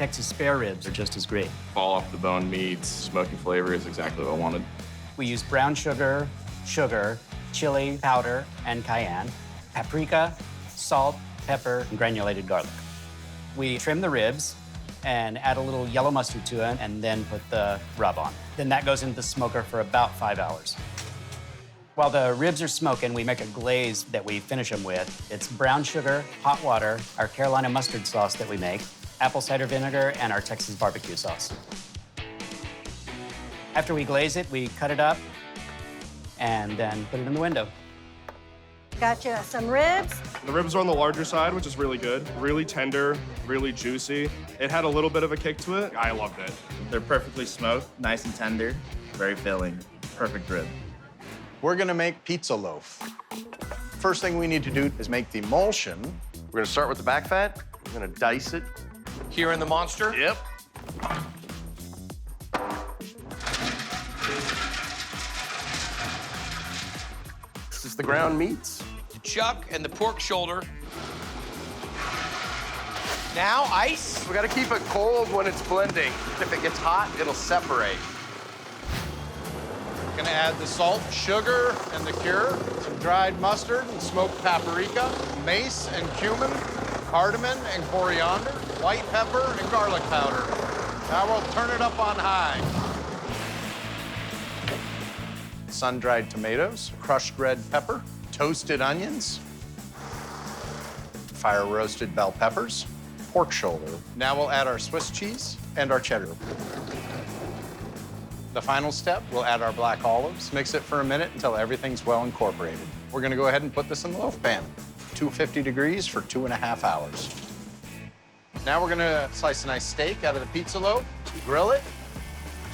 Texas spare ribs are just as great. Fall off the bone meats, smoky flavor is exactly what I wanted. We use brown sugar, chili powder, and cayenne, paprika, salt, pepper, and granulated garlic. We trim the ribs and add a little yellow mustard to it, and then put the rub on. Then that goes into the smoker for about 5 hours. While the ribs are smoking, we make a glaze that we finish them with. It's brown sugar, hot water, our Carolina mustard sauce that we make, apple cider vinegar, and our Texas barbecue sauce. After we glaze it, we cut it up and then put it in the window. Gotcha. Some ribs. The ribs are on the larger side, which is really good. Really tender, really juicy. It had a little bit of a kick to it. I loved it. They're perfectly smoked, nice and tender, very filling, perfect rib. We're gonna make pizza loaf. First thing we need to do is make the emulsion. We're gonna start with the back fat. We're gonna dice it. Here in the monster? Yep. This is the ground meats. The chuck and the pork shoulder. Now, ice. We gotta keep it cold when it's blending. If it gets hot, it'll separate. Gonna add the salt, sugar, and the cure, some dried mustard and smoked paprika, mace and cumin, cardamom and coriander, white pepper and garlic powder. Now we'll turn it up on high. Sun-dried tomatoes, crushed red pepper, toasted onions, fire-roasted bell peppers, pork shoulder. Now we'll add our Swiss cheese and our cheddar. The final step, we'll add our black olives, mix it for a minute until everything's well incorporated. We're gonna go ahead and put this in the loaf pan, 250 degrees for 2.5 hours. Now we're gonna slice a nice steak out of the pizza loaf, grill it,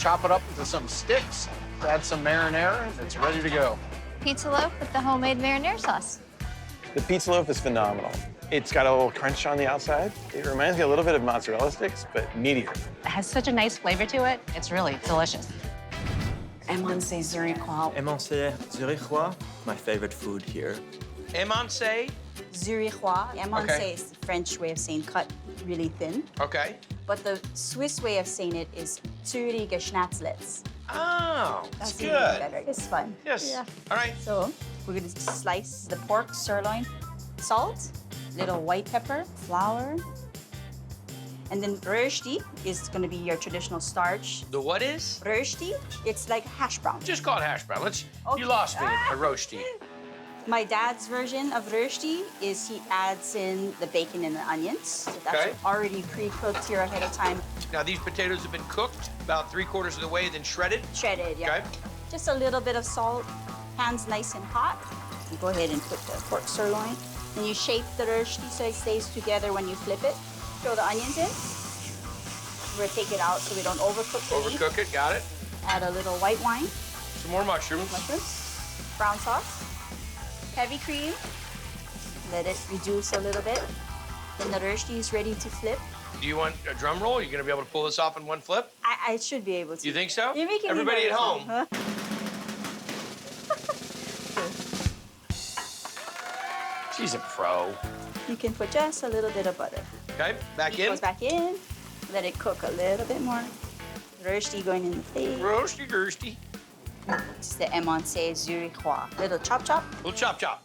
chop it up into some sticks, add some marinara, and it's ready to go. Pizza loaf with the homemade marinara sauce. The pizza loaf is phenomenal. It's got a little crunch on the outside. It reminds me a little bit of mozzarella sticks, but meatier. It has such a nice flavor to it. It's really delicious. Émincé Zurichoise. Émincé Zurichoise, my favorite food here. Émincé? Zurichoise. Émincé Okay. is the French way of saying cut really thin. Okay. But the Swiss way of saying it is Zürcher Schnatzlets. Oh, That's that's even good. better. It's fun. Yes. Yeah. All right. So we're gonna slice the pork sirloin, salt, little white pepper, flour, and then rösti is gonna be your traditional starch. The what is? Rösti, it's like hash brown. Just call it hash brown. Let's. Okay. You lost me at roasty. My dad's version of rösti is he adds in the bacon and the onions. So that's Okay. already pre-cooked here ahead of time. Now these potatoes have been cooked about 3/4 of the way, then shredded. Shredded, yeah. Okay. Just a little bit of salt, hands nice and hot. You go ahead and put the pork sirloin. And you shape the rösti so it stays together when you flip it. Throw the onions in. We're gonna take it out so we don't overcook the meat. Overcook it. Got it. Add a little white wine, Some more mushrooms. brown sauce, heavy cream. Let it reduce a little bit. Then the rösti is ready to flip. Do you want a drum roll? Are you gonna be able to pull this off in one flip? I should be able to. You think so? You're making me Everybody at nervous, home. huh? She's a pro. You can put just a little bit of butter. Okay, back It in. goes back in. Let it cook a little bit more. Rösti going in the plate. Roasty, girsty. It's the Émincé Zurichoise. Little chop chop. Little chop chop.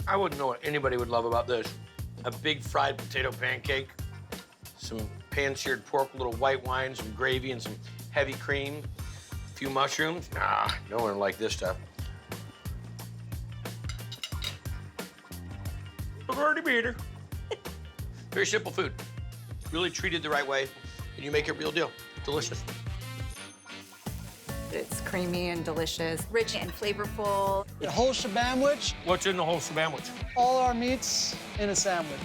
I wouldn't know what anybody would love about this. A big fried potato pancake, some pan-seared pork, a little white wine, some gravy, and some heavy cream, a few mushrooms. Nah, no one would like this stuff. Already beater. Very simple food. Really treated the right way, and you make it real deal. Delicious. It's creamy and delicious, rich and flavorful. The Whole Shebamwich. What's in the Whole Shebamwich? All our meats in a sandwich.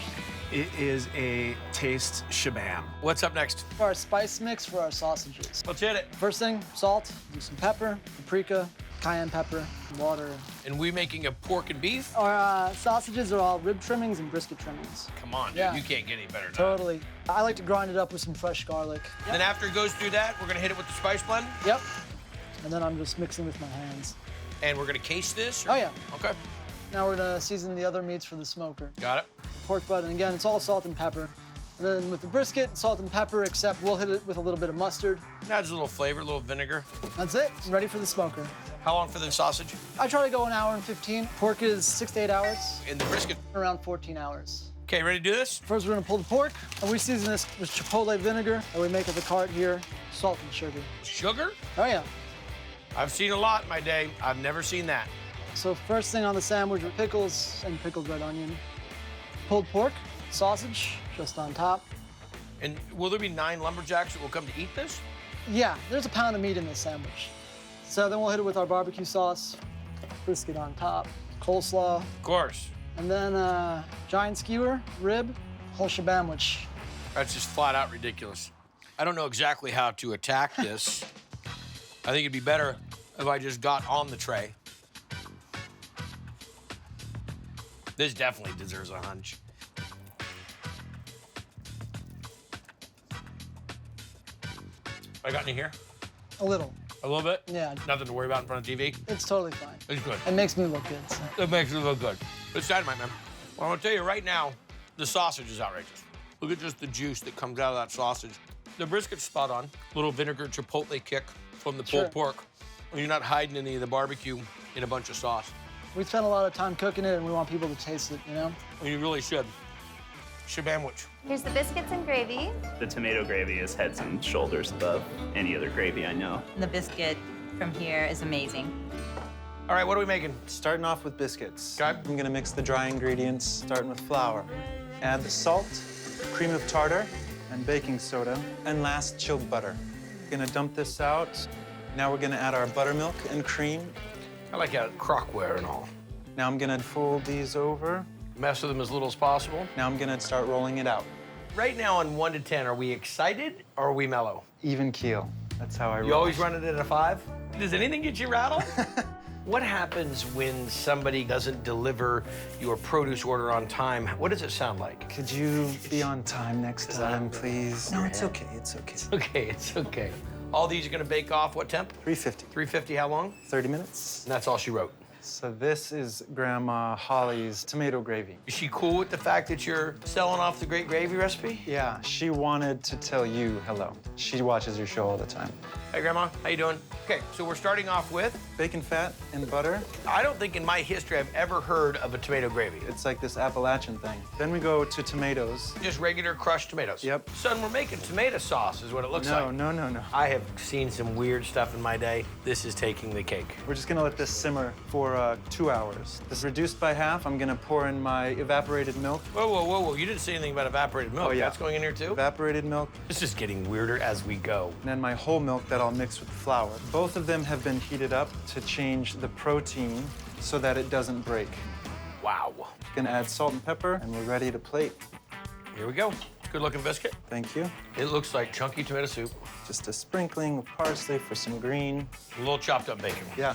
It is a taste shabam. What's up next? Our spice mix for our sausages. Let's hit it. First thing, salt, do some pepper, paprika, cayenne pepper, water. And we making a pork and beef? Our sausages are all rib trimmings and brisket trimmings. Come on, dude. Yeah. You can't get any better than Totally. I like to grind it up with some fresh garlic. that. Then after it goes through that, we're gonna hit it with the spice blend, Yep. And then I'm just mixing with my hands. and we're gonna case this? Oh, yeah. Okay. Now we're gonna season the other meats for the smoker. Got it. pork butt, and again, it's all salt and pepper. And then with the brisket, salt and pepper, except we'll hit it with a little bit of mustard. Adds a little flavor, a little vinegar. That's it. Ready for the smoker. How long for the sausage? I try to go 1 hour and 15. Pork is 6 to 8 hours. And the brisket? Around 14 hours. Okay, ready to do this? First, we're gonna pull the pork, and we season this with chipotle vinegar, and we make at the cart here, salt and sugar. Sugar? Oh, yeah. I've seen a lot in my day. I've never seen that. So first thing on the sandwich with pickles and pickled red onion. Pulled pork, sausage, just on top. And will there be 9 lumberjacks that will come to eat this? Yeah, there's a pound of meat in this sandwich. So then we'll hit it with our barbecue sauce, brisket on top, coleslaw. Of course. And then giant skewer, rib, whole shebamwich. That's just flat out ridiculous. I don't know exactly how to attack this. I think it'd be better if I just got on the tray. This definitely deserves a hunch. I got any here? A little. A little bit? Yeah. Nothing to worry about in front of TV? It's totally fine. It's good. It makes me look good. So. It makes it look good. It's dynamite, man. Well, I'm gonna tell you right now, the sausage is outrageous. Look at just the juice that comes out of that sausage. The brisket's spot on. Little vinegar chipotle kick from the pulled pork. You're not hiding any of the barbecue in a bunch of sauce. We spent a lot of time cooking it, and we want people to taste it, you know? Well, you really should. Shebamwich. Here's the biscuits and gravy. The tomato gravy is heads and shoulders above any other gravy I know. The biscuit from here is amazing. All right, what are we making? Starting off with biscuits. Okay. I'm gonna mix the dry ingredients, starting with flour. Add the salt, cream of tartar, and baking soda, and last, chilled butter. Gonna dump this out. Now we're gonna add our buttermilk and cream. I like how crockware and all. Now I'm gonna fold these over. Mess with them as little as possible. Now I'm gonna start rolling it out. Right now on 1 to 10, are we excited or are we mellow? Even keel. That's how I roll. You always run it at a 5? Does anything get you rattled? What happens when somebody doesn't deliver your produce order on time? What does it sound like? Could you be on time next time, please? No, it's okay, it's okay. It's okay, it's okay. All these are gonna bake off what temp? 350. 350, how long? 30 minutes. And that's all she wrote. So this is Grandma Hawley's tomato gravy. Is she cool with the fact that you're selling off the great gravy recipe? Yeah, she wanted to tell you hello. She watches your show all the time. Hey, Grandma, how you doing? Okay, so we're starting off with? Bacon fat and butter. I don't think in my history I've ever heard of a tomato gravy. It's like this Appalachian thing. Then we go to tomatoes. Just regular crushed tomatoes? Yep. Son, we're making tomato sauce is what it looks like. No. I have seen some weird stuff in my day. This is taking the cake. We're just gonna let this simmer for 2 hours. This is reduced by half. I'm gonna pour in my evaporated milk. Whoa. You didn't say anything about evaporated milk. Oh, yeah. That's going in here too? Evaporated milk. This is getting weirder as we go. And then my whole milk that I'll mix with the flour. Both of them have been heated up to change the protein so that it doesn't break. Wow. Gonna add salt and pepper, and we're ready to plate. Here we go. Good looking biscuit. Thank you. It looks like chunky tomato soup. Just a sprinkling of parsley for some green. A little chopped up bacon. Yeah.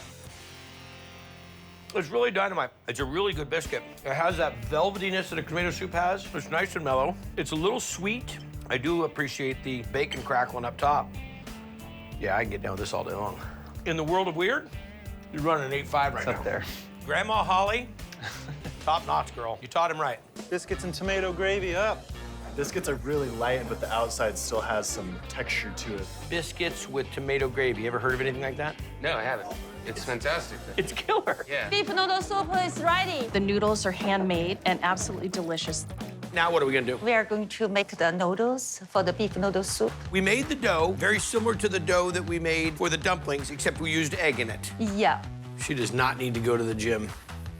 It's really dynamite. It's a really good biscuit. It has that velvetiness that a tomato soup has. It's nice and mellow. It's a little sweet. I do appreciate the bacon crackling up top. Yeah, I can get down with this all day long. In the world of weird, you're running an 8.5 right It's now. up there. Grandma Hawley, top notch, girl. You taught him right. Biscuits and tomato gravy up. Biscuits are really light, but the outside still has some texture to it. Biscuits with tomato gravy. You ever heard of anything like that? No, I haven't. It's fantastic. It's killer. Yeah. Beef noodle soup is ready. The noodles are handmade and absolutely delicious. Now what are we gonna do? We are going to make the noodles for the beef noodle soup. We made the dough very similar to the dough that we made for the dumplings, except we used egg in it. Yeah. She does not need to go to the gym.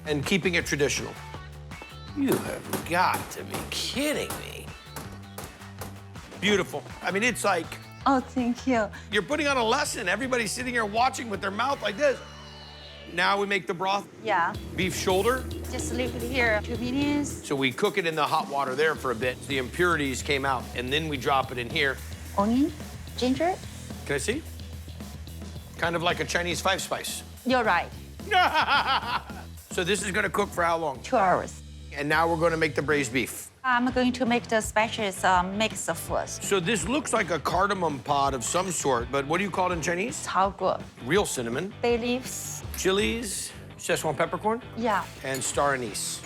And keeping it traditional. You have got to be kidding me. Beautiful. I mean, it's like... Oh, thank you. You're putting on a lesson. Everybody's sitting here watching with their mouth like this. Now we make the broth. Yeah. Beef shoulder. Just leave it here 2 minutes. So we cook it in the hot water there for a bit. The impurities came out, and then we drop it in here. Onion, ginger. Can I see? Kind of like a Chinese 5-spice. You're right. So this is gonna cook for how long? 2 hours. And now we're gonna make the braised beef. I'm going to make the spices mix first. So this looks like a cardamom pod of some sort, but what do you call it in Chinese? 草果. Real cinnamon. Bay leaves. Chilies, Szechuan peppercorn. Yeah. And star anise.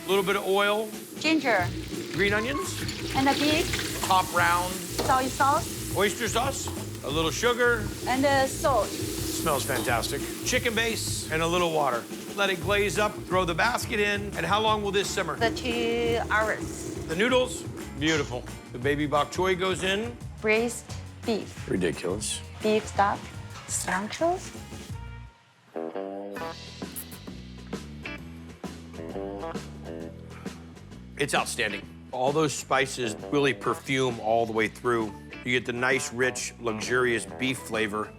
A little bit of oil, Ginger. green onions, And a big top round, soy sauce. oyster sauce, a little sugar. And salt. Smells fantastic. Chicken base and a little water. Let it glaze up, throw the basket in, and how long will this simmer? The 2 hours. The noodles, beautiful. The baby bok choy goes in. Braised beef. Ridiculous. Beef stock. Cilantro. It's outstanding. All those spices really perfume all the way through. You get the nice, rich, luxurious beef flavor.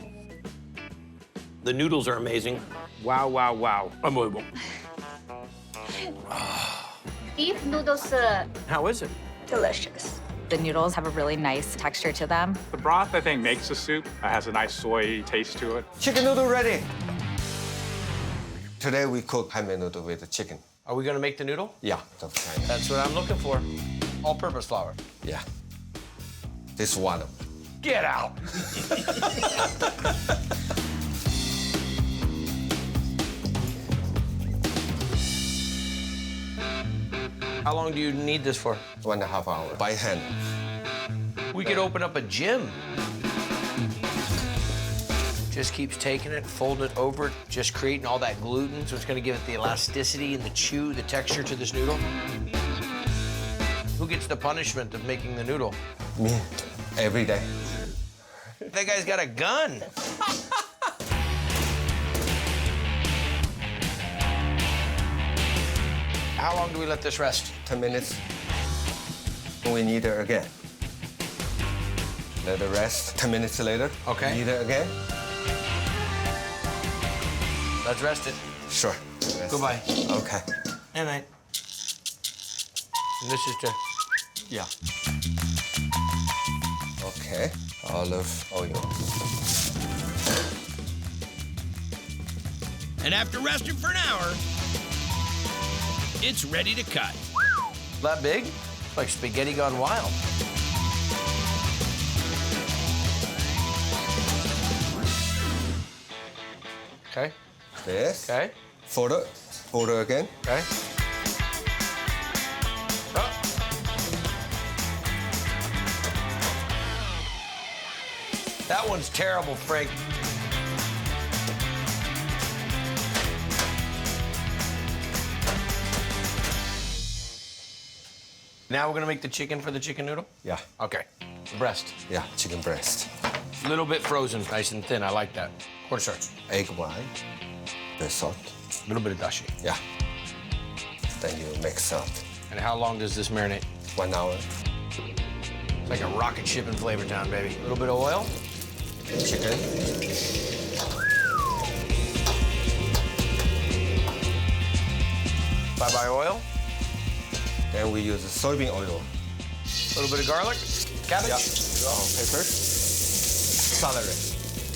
The noodles are amazing. Wow, wow, wow. Unbelievable. Beef noodles. How is it? Delicious. The noodles have a really nice texture to them. The broth, I think, makes the soup. It has a nice soy taste to it. Chicken noodle ready. Today we cook homemade noodle with the chicken. Are we gonna make the noodle? Yeah, that's kind. That's what I'm looking for. All-purpose flour. Yeah. This one. Get out. How long do you need this for? 1.5 hours by hand. We could open up a gym. Just keeps taking it, folding it over, just creating all that gluten, so it's gonna give it the elasticity and the chew, the texture to this noodle. Who gets the punishment of making the noodle? Me, every day. That guy's got a gun. How long do we let this rest? 10 minutes. We need it again. Let it rest. 10 minutes later. Okay. Need it again. Let's rest it. Sure. Goodbye. Okay. Good night. And this is to... Yeah. Okay. Olive oil. And after resting for an hour, it's ready to cut. That big? It's like spaghetti gone wild. Okay. This. Okay. Fold it again. Okay. Oh. That one's terrible, Frank. Now we're gonna make the chicken for the chicken noodle? Yeah. Okay. Breast. Yeah, chicken breast. A little bit frozen, nice and thin. I like that. Cornstarch. Egg white. The salt. A little bit of dashi. Yeah. Then you mix up. And how long does this marinate? 1 hour. It's like a rocket ship in Flavor Town, baby. A little bit of oil. Chicken. Bye-bye oil. Then we use soybean oil. A little bit of garlic. Cabbage. Yeah. Pepper. Celery.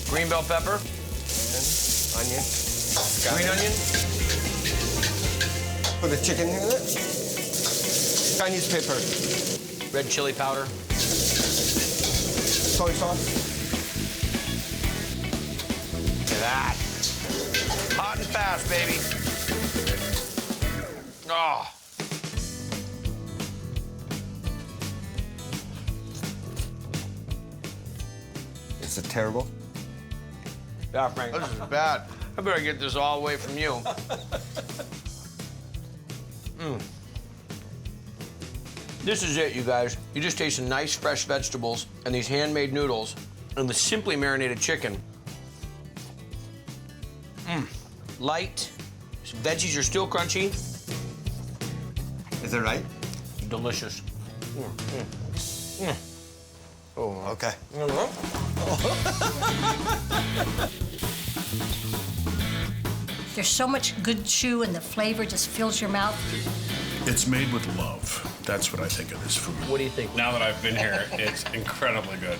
Green bell pepper. And onion. Green onion. Put the chicken in it. Chinese pepper. Red chili powder. Soy sauce. Look at that. Hot and fast, baby. Oh. Is it terrible? Yeah, Frank. This is bad. I better get this all away from you. This is it, you guys. You just taste some nice, fresh vegetables and these handmade noodles and the simply marinated chicken. Light. Veggies are still crunchy. Is it right? Delicious. Oh, okay. There's so much good chew and the flavor just fills your mouth. It's made with love. That's what I think of this food. What do you think? Now that I've been here, it's incredibly good.